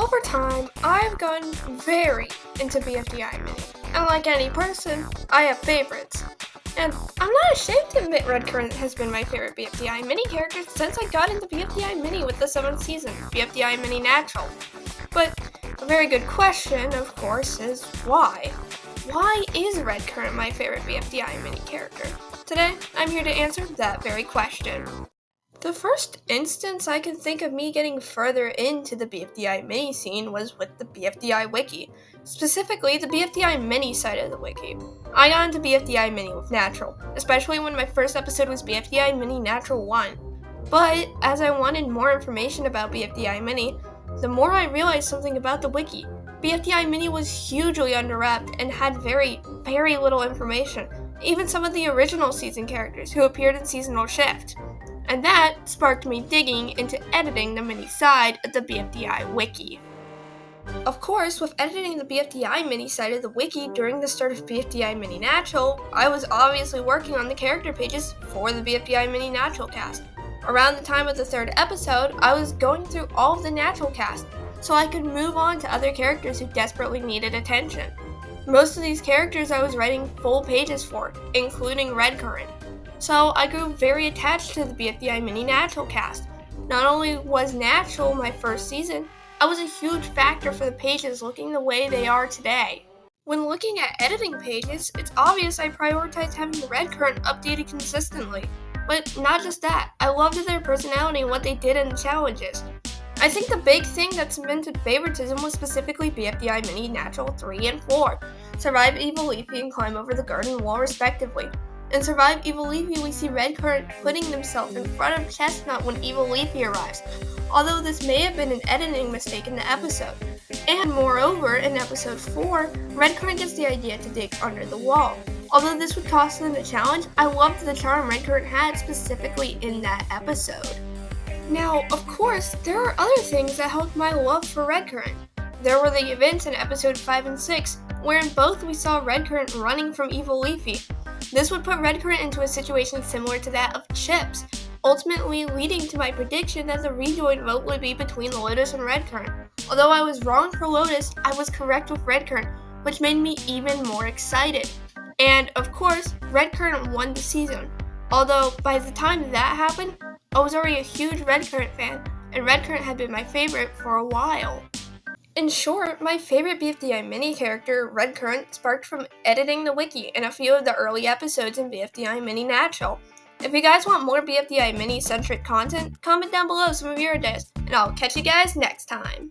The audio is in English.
Over time, I've gotten very into BFDI Mini, and like any person, I have favorites. And I'm not ashamed to admit Redcurrent has been my favorite BFDI Mini character since I got into BFDI Mini with the 7th season, BFDI Mini Natural. But a very good question, of course, is why? Why is Redcurrent my favorite BFDI Mini character? Today, I'm here to answer that very question. The first instance I can think of me getting further into the BFDI Mini scene was with the BFDI Wiki, specifically the BFDI Mini side of the Wiki. I got into BFDI Mini with Natural, especially when my first episode was BFDI Mini Natural 1. But as I wanted more information about BFDI Mini, the more I realized something about the Wiki. BFDI Mini was hugely underwrapped and had very little information, even some of the original season characters who appeared in Seasonal Shift. And that sparked me digging into editing the mini side of the BFDI Wiki. Of course, with editing the BFDI Mini side of the Wiki during the start of BFDI Mini Natural, I was obviously working on the character pages for the BFDI Mini Natural cast. Around the time of the 3rd episode, I was going through all of the Natural cast, so I could move on to other characters who desperately needed attention. Most of these characters I was writing full pages for, including Redcurrent. So I grew very attached to the BFDI Mini Natural cast. Not only was Natural my first season, I was a huge factor for the pages looking the way they are today. When looking at editing pages, it's obvious I prioritized having the Redcurrent updated consistently. But not just that, I loved their personality and what they did in the challenges. I think the big thing that cemented favoritism was specifically BFDI Mini Natural 3 and 4, Survive Evil Leafy and Climb Over the Garden Wall respectively. In Survive Evil Leafy, we see Redcurrent putting himself in front of Chestnut when Evil Leafy arrives, although this may have been an editing mistake in the episode. And moreover, in episode 4, Redcurrent gets the idea to dig under the wall. Although this would cost them the challenge, I loved the charm Redcurrent had specifically in that episode. Now, of course, there are other things that helped my love for Redcurrent. There were the events in episode 5 and 6, where in both we saw Redcurrent running from Evil Leafy. This would put Redcurrent into a situation similar to that of Chips, ultimately leading to my prediction that the rejoin vote would be between Lotus and Redcurrent. Although I was wrong for Lotus, I was correct with Redcurrent, which made me even more excited. And of course, Redcurrent won the season. Although by the time that happened, I was already a huge Redcurrent fan, and Redcurrent had been my favorite for a while. In short, my favorite BFDI Mini character, Redcurrent, sparked from editing the wiki and a few of the early episodes in BFDI Mini Natural. If you guys want more BFDI Mini-centric content, comment down below some of your ideas, and I'll catch you guys next time.